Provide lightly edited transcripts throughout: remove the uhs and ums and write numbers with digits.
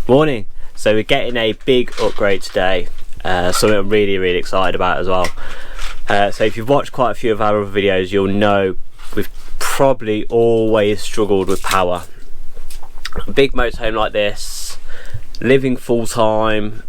Morning. So we're getting a big upgrade today, something I'm really excited about as well. So if you've watched quite a few of our other videos, you'll know we've probably always struggled with power. A big motorhome like this, living full time,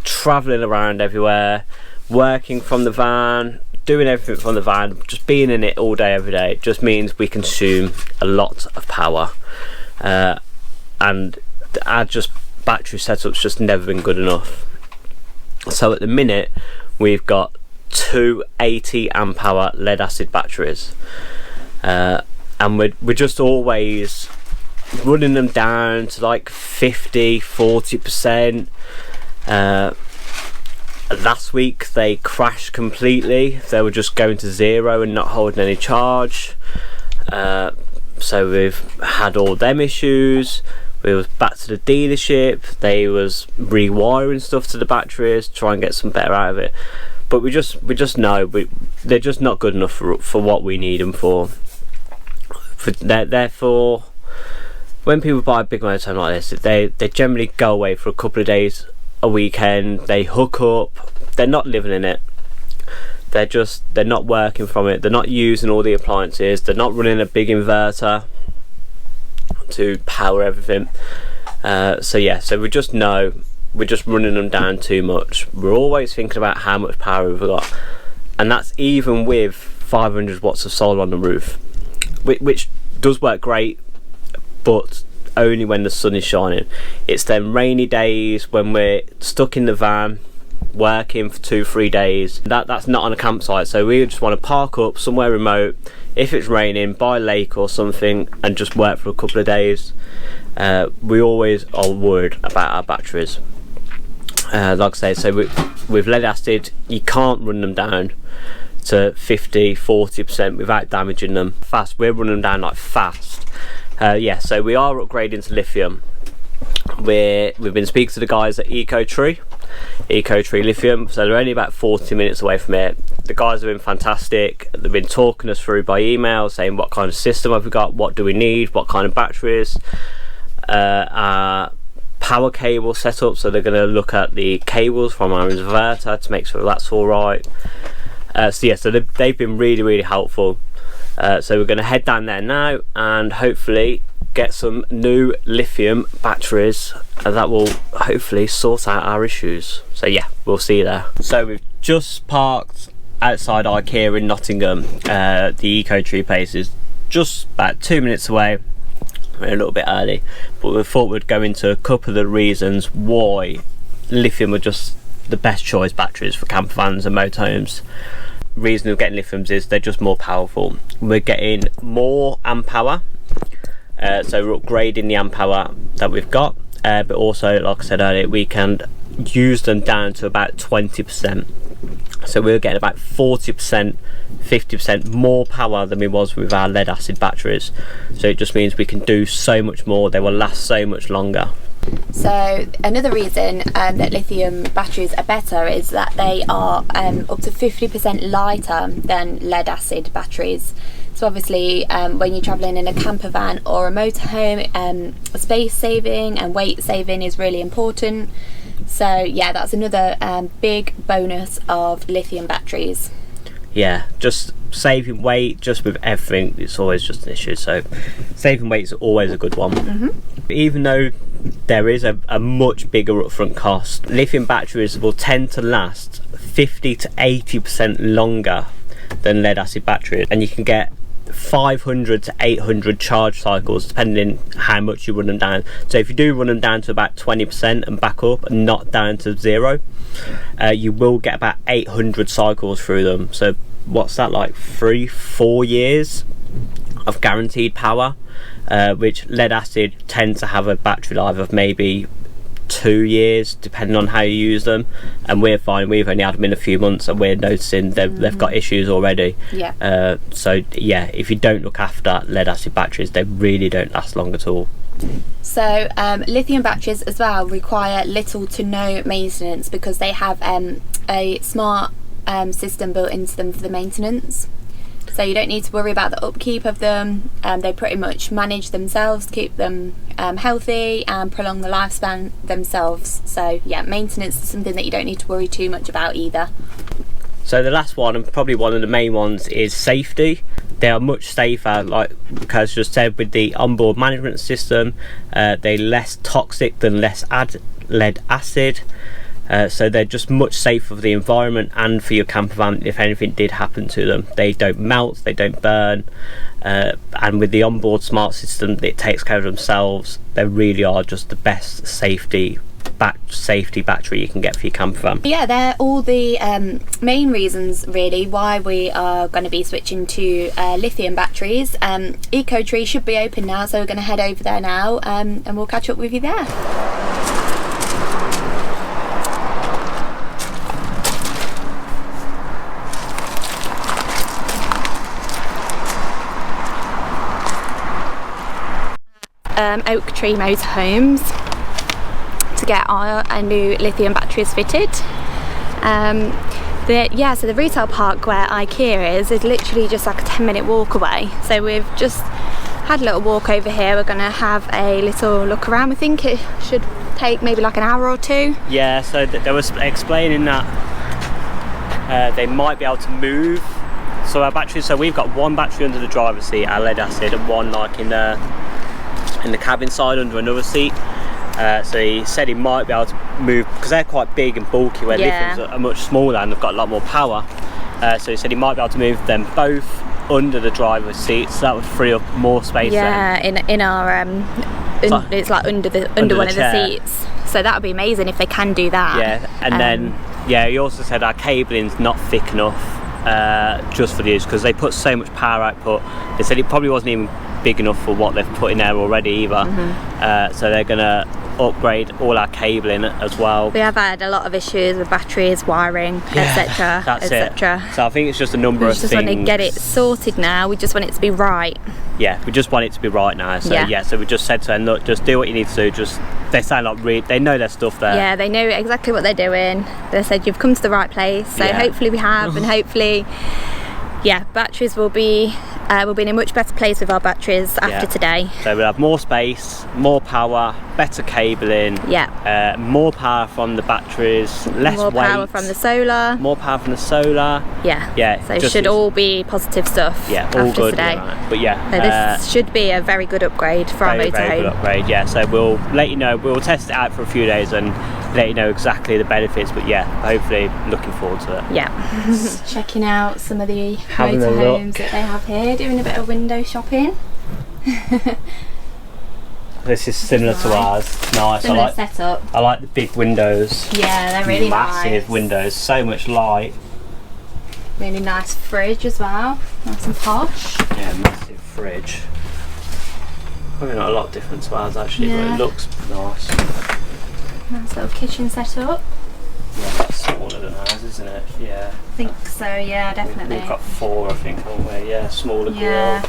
travelling around everywhere, working from the van, doing everything from the van, just being in it all day every day, it just means we consume a lot of power, and our battery setup's just never been good enough. So at the minute we've got two 80 amp hour lead acid batteries, and we're just always running them down to like 50-40%. Last week they crashed completely. They were just going to zero and not holding any charge, so we've had all them issues. We was back to the dealership, they was rewiring stuff to the batteries, try and get some better out of it, but we just know they're just not good enough for what we need them for. Therefore, when people buy a big motorhome like this, they generally go away for a couple of days, a weekend, they hook up, they're not living in it, they're not working from it, they're not using all the appliances, they're not running a big inverter to power everything. So we just know we're just running them down too much. We're always thinking about how much power we've got, and that's even with 500 watts of solar on the roof, which does work great, but only when the sun is shining. It's them rainy days when we're stuck in the van working for 2-3 days, that's not on a campsite, so we just want to park up somewhere remote, if it's raining, by a lake or something, and just work for a couple of days. We always are worried about our batteries. Like I say, so with lead acid you can't run them down to 50-40% without damaging them fast. We're running them down like fast. So we are upgrading to lithium. We've been speaking to the guys at Eco Tree Lithium, so they're only about 40 minutes away from it. The guys have been fantastic. They've been talking us through by email, saying what kind of system have we got, what do we need, what kind of batteries, our power cable setup, so they're going to look at the cables from our inverter to make sure that's all right. So they've been really helpful. So we're going to head down there now and hopefully get some new lithium batteries, and that will hopefully sort out our issues. So yeah, we'll see you there. So we've just parked outside IKEA in Nottingham. The Eco Tree place is just about 2 minutes away. We're a little bit early, but we thought we'd go into a couple of the reasons why lithium are just the best choice batteries for camper vans and motorhomes. Reason of getting lithiums is they're just more powerful. We're getting more amp hour, so we're upgrading the amp hour that we've got, but also, like I said earlier, we can use them down to about 20%. So we're getting about 40%, 50% more power than we was with our lead acid batteries. So it just means we can do so much more, they will last so much longer. So another reason that lithium batteries are better is that they are up to 50% lighter than lead acid batteries. So obviously when you're travelling in a camper van or a motorhome, space saving and weight saving is really important. So yeah, that's another big bonus of lithium batteries. Yeah, just saving weight, just with everything, it's always just an issue. So saving weight is always a good one. Even though there is a much bigger upfront cost, lithium batteries will tend to last 50-80% longer than lead acid batteries, and you can get 500 to 800 charge cycles depending how much you run them down. So if you do run them down to about 20% and back up and not down to zero, you will get about 800 cycles through them. So what's that, like 3-4 years of guaranteed power, which lead acid tends to have a battery life of maybe 2 years depending on how you use them, and we're fine. We've only had them in a few months and we're noticing they've got issues already. So yeah, if you don't look after lead acid batteries, they really don't last long at all. So lithium batteries as well require little to no maintenance because they have a smart system built into them for the maintenance. so you don't need to worry about the upkeep of them. They pretty much manage themselves, keep them healthy and prolong the lifespan themselves. So yeah, maintenance is something that you don't need to worry too much about either. So the last one, and probably one of the main ones, is safety. They are much safer, like Kaz just said, with the onboard management system. They're less toxic than lead acid. So they're just much safer for the environment and for your camper van if anything did happen to them. They don't melt, they don't burn, and with the onboard smart system, it takes care of themselves. They really are just the best safety battery you can get for your camper van. Yeah, they're all the main reasons really why we are going to be switching to lithium batteries. EcoTree should be open now, so we're going to head over there now, and we'll catch up with you there. Oak Tree Motorhomes to get our new lithium batteries fitted. So the retail park where IKEA is literally just like a 10-minute walk away. So we've just had a little walk over here. We're going to have a little look around. We think it should take maybe like an hour or two. Yeah, so they was explaining that they might be able to move so our batteries. So we've got one battery under the driver's seat, our lead acid, and one like in the cabin side under another seat. So he said he might be able to move, because they're quite big and bulky, where lithiums are much smaller and they've got a lot more power. So he said he might be able to move them both under the driver's seat, so that would free up more space. Yeah, in our it's like under one of the seats. So that would be amazing if they can do that. Yeah, and then he also said our cabling's not thick enough just for the use, because they put so much power output. They said it probably wasn't even big enough for what they've put in there already either. So they're gonna upgrade all our cabling as well. We have had a lot of issues with batteries, wiring, etc. etc. So I think it's just a number of things. We just want to get it sorted now. We just want it to be right. Yeah, we just want it to be right now. So so we just said to them, look, just do what you need to do. They sound like they know their stuff there. Yeah, they know exactly what they're doing. They said you've come to the right place. So hopefully we have, and hopefully batteries will be we'll be in a much better place with our batteries after today. So we'll have more space, more power, better cabling, more power from the batteries, less weight, more power from the solar. So it should all be positive stuff. All good today. But so this should be a very good upgrade for our motorhome. Very good upgrade. So we'll let you know. We'll test it out for a few days and let you know exactly the benefits. But hopefully looking forward to it. Checking out some of the motorhomes that they have here, doing a bit of window shopping. This is similar to ours. Nice. Similar setup. I like the big windows. Yeah, they're really massive windows. So much light. Really nice fridge as well. Nice and posh. Yeah, massive fridge. Probably not a lot different to ours actually, but it looks nice. Nice little kitchen setup. Yeah, that's smaller than ours, isn't it? Yeah. I think so, definitely. We've got 4, I think, haven't we? Yeah, smaller grill.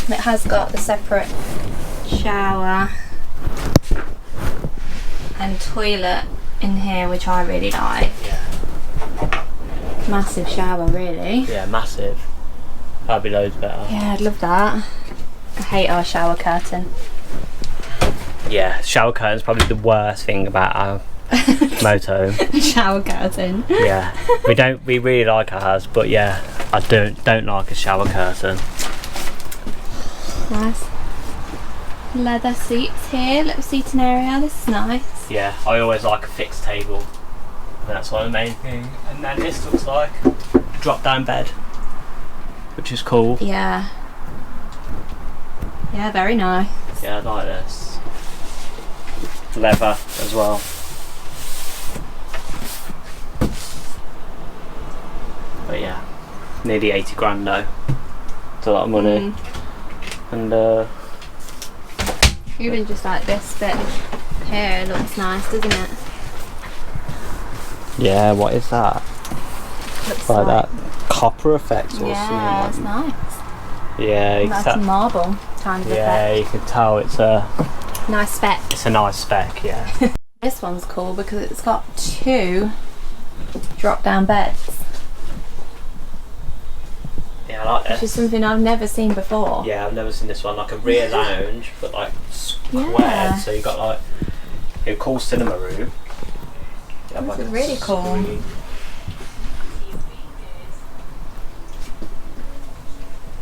It has got the separate shower and toilet in here, which I really like. Yeah. Massive shower, really. Yeah, massive. That'd be loads better. Yeah, I'd love that. I hate our shower curtain. Yeah, shower curtain's probably the worst thing about our motorhome. Shower curtain. Yeah, we really like ours, but I don't like a shower curtain. Nice leather seats here, little seating area. This is nice. Yeah, I always like a fixed table. That's one of the main things. And then this looks like a drop down bed, which is cool. Yeah, very nice. Yeah, I like this. Leather as well. But nearly 80 grand though. It's a lot of money. And even just like this bit here looks nice, doesn't it? Yeah, what is that? Looks like that copper effect or something. Yeah, it's nice. Yeah, that's marble kind of effect. Yeah, you can tell it's a nice spec. It's a nice spec, yeah. This one's cool because it's got 2 drop down beds. I like this. Which is something I've never seen before. Yeah, I've never seen this one. Like a rear lounge, but like squared. Yeah. So you got like a cool cinema room. This is really cool.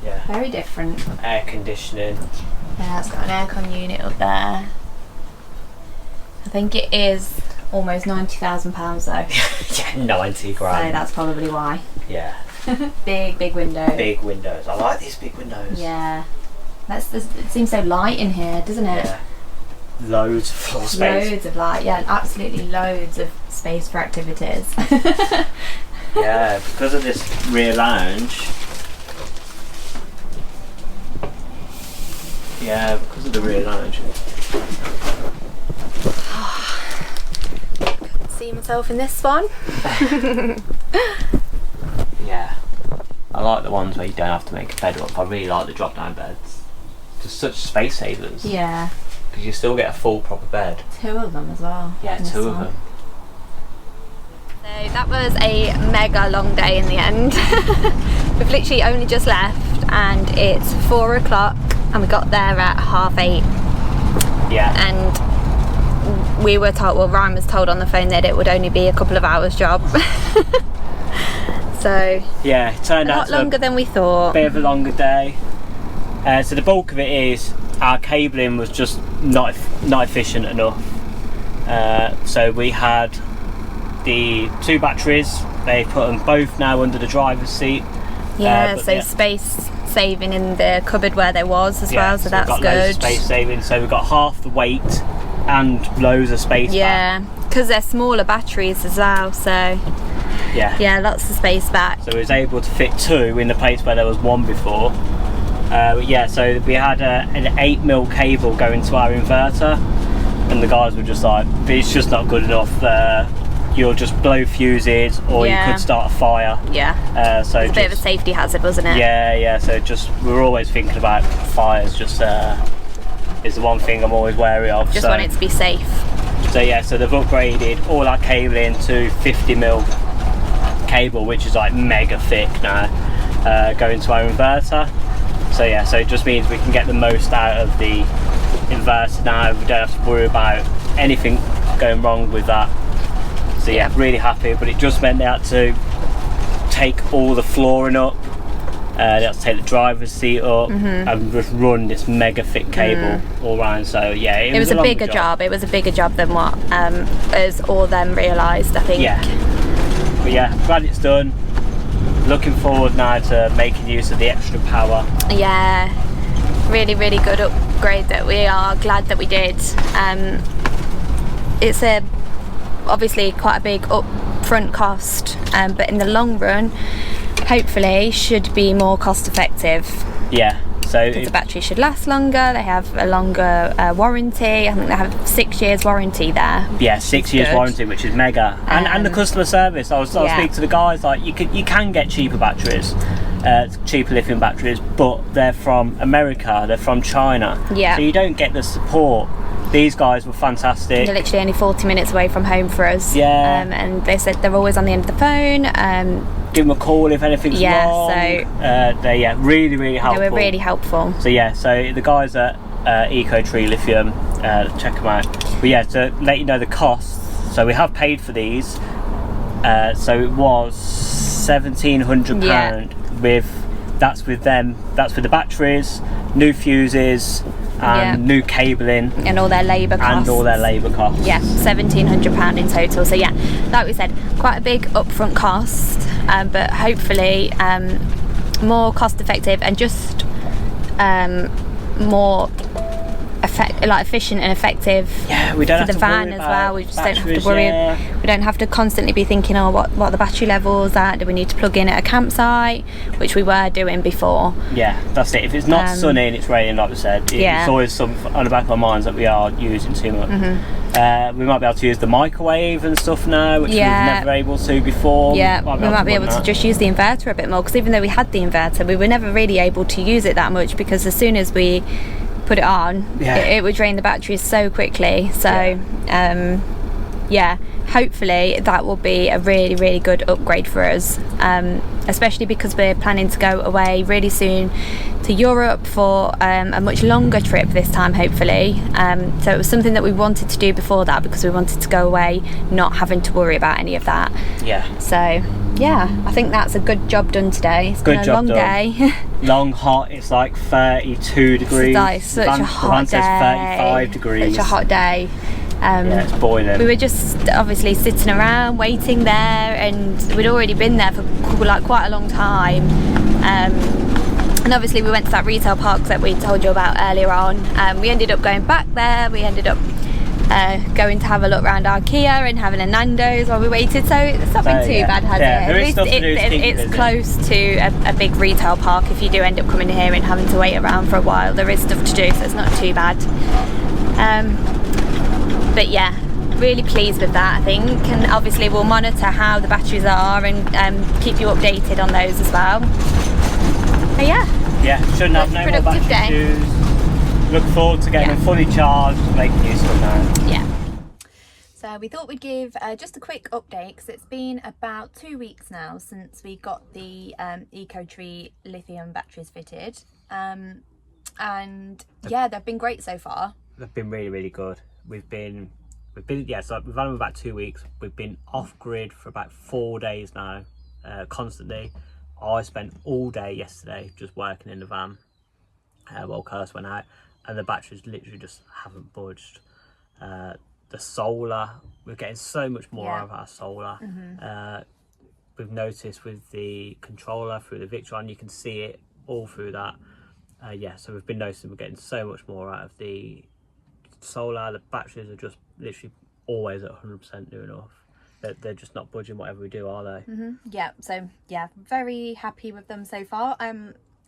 Yeah. Very different. Air conditioning. Yeah, it's got an aircon unit up there. I think it is almost £90,000 though. Yeah, 90 grand. So that's probably why. Yeah. Big window. Big windows. I like these big windows. Yeah. It seems so light in here, doesn't it? Yeah. Loads of floor space. Loads of light. Yeah, absolutely loads of space for activities. Yeah, because of this rear lounge. Yeah, because of the rear lounge. Couldn't see myself in this one. Yeah. I like the ones where you don't have to make a bed up. I really like the drop down beds. Just such space savers. Yeah. Because you still get a full proper bed. 2 of them as well. Yeah, 2 of them. So that was a mega long day in the end. We've literally only just left and it's 4 o'clock and we got there at 8:30. Yeah. And we were told, well, Ryan was told on the phone that it would only be a couple of hours job. So yeah, it turned out a lot longer than we thought. Bit of a longer day. So the bulk of it is our cabling was just not efficient enough. So we had the 2 batteries. They put them both now under the driver's seat. Yeah, so space saving in the cupboard where there was as well. So that's we've got good. Loads of space saving. So we've got half the weight and loads of space. Yeah, because they're smaller batteries as well. So yeah, lots of space back. So we was able to fit 2 in the place where there was 1 before. Yeah, so we had an 8mm cable going to our inverter, and the guys were just like, it's just not good enough. You'll just blow fuses, or you could start a fire. Yeah. So it's a bit of a safety hazard, wasn't it? Yeah. So we were always thinking about fires. Just is the one thing I'm always wary of. Just want it to be safe. So yeah, so they've upgraded all our cabling to 50mm cable, which is like mega thick now, going to our inverter. So yeah, so it just means we can get the most out of the inverter now. We don't have to worry about anything going wrong with that. So yeah, really happy. But it just meant they had to take all the flooring up, they had to take the driver's seat up, and just run this mega thick cable all around. So yeah, it was a bigger job. It was a bigger job than what us or them realised, I think. Yeah. But yeah, glad it's done. Looking forward now to making use of the extra power. Yeah, really good upgrade that we are glad that we did. It's obviously quite a big upfront cost, but in the long run hopefully should be more cost effective. Yeah, so the battery should last longer. They have a longer warranty. I think they have 6 years warranty there. Yeah, 6 years warranty, which is mega. And the customer service. I was speaking to the guys, like you can get cheaper batteries, cheaper lithium batteries, but they're from America, they're from China. Yeah. So you don't get the support. These guys were fantastic. They're literally only 40 minutes away from home for us. Yeah. And they said they're always on the end of the phone. Give them a call if anything's wrong. So they're really helpful. They were really helpful. So yeah, so the guys at Eco Tree Lithium, check them out. But yeah, to let you know the costs. So we have paid for these. So it was £1,700 that's with them. That's with the batteries, new fuses, and new cabling, and all their labour costs. Yeah, £1,700 in total. So yeah, like we said, quite a big upfront cost, but hopefully more cost effective and just more efficient and effective. Yeah, we don't for have the to van worry as about well. We just don't have to batteries, worry. We don't have to constantly be thinking, oh, what the battery levels at? Do we need to plug in at a campsite, which we were doing before? Yeah, that's it. If it's not sunny and it's raining, like we said, it's always something on the back of our minds that we are using too much. We might be able to use the microwave and stuff now, which we were never able to before. Yeah, we might be able to just use the inverter a bit more, because even though we had the inverter, we were never really able to use it that much, because as soon as we put it on, it would drain the batteries so quickly. So hopefully that will be a really, really good upgrade for us, especially because we're planning to go away really soon to Europe for a much longer trip this time, hopefully. So it was something that we wanted to do before that, because we wanted to go away not having to worry about any of that. Yeah. So yeah, I think that's a good job done today. It's been a long day. Long, hot. It's like 32 degrees. It's such a hot day. Says 35 degrees. Such a hot day. Yeah, it's boiling. We were just obviously sitting around waiting there, and we'd already been there for like quite a long time. And obviously we went to that retail park that we told you about earlier on. We ended up going back there. We ended up going to have a look around IKEA and having a Nando's while we waited. So it's not been too bad, has it? There is stuff to do. It's close to a big retail park. If you do end up coming here and having to wait around for a while, there is stuff to do, so it's not too bad. But yeah, really pleased with that, I think, and obviously we'll monitor how the batteries are and keep you updated on those as well. But yeah, shouldn't have no more battery issues. Look forward to getting them fully charged and making use of them now. Yeah. So we thought we'd give just a quick update, because it's been about 2 weeks now since we got the EcoTree lithium batteries fitted, and yeah, they've been great so far. They've been really, really good. We've had them about 2 weeks. We've been off grid for about 4 days now, constantly. I spent all day yesterday just working in the van while Kirsty went out, and the batteries literally just haven't budged. The solar, we're getting so much more out of our solar. We've noticed with the controller through the Victron, you can see it all through that. So we've been noticing we're getting so much more out of the solar. The batteries are just literally always at 100% doing enough. They're just not budging whatever we do, are they? Yeah, so yeah, very happy with them so far.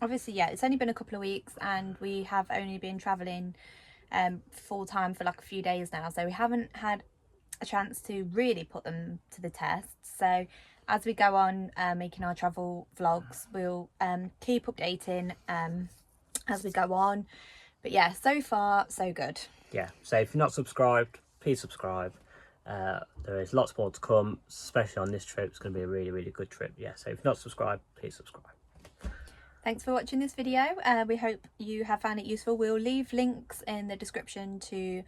Obviously, yeah, it's only been a couple of weeks, and we have only been travelling full time for like a few days now, so we haven't had a chance to really put them to the test. So as we go on making our travel vlogs, we'll keep updating as we go on. But yeah, so far so good. Yeah, so if you're not subscribed, please subscribe. There is lots more to come, especially on this trip. It's going to be a really, really good trip. Yeah, so if you're not subscribed, please subscribe. Thanks for watching this video. We hope you have found it useful. We'll leave links in the description to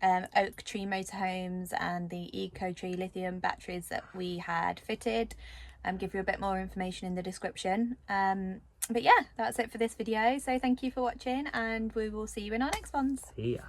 Oak Tree Motorhomes and the EcoTree lithium batteries that we had fitted, and give you a bit more information in the description. But yeah, that's it for this video. So thank you for watching, and we will see you in our next ones. See ya.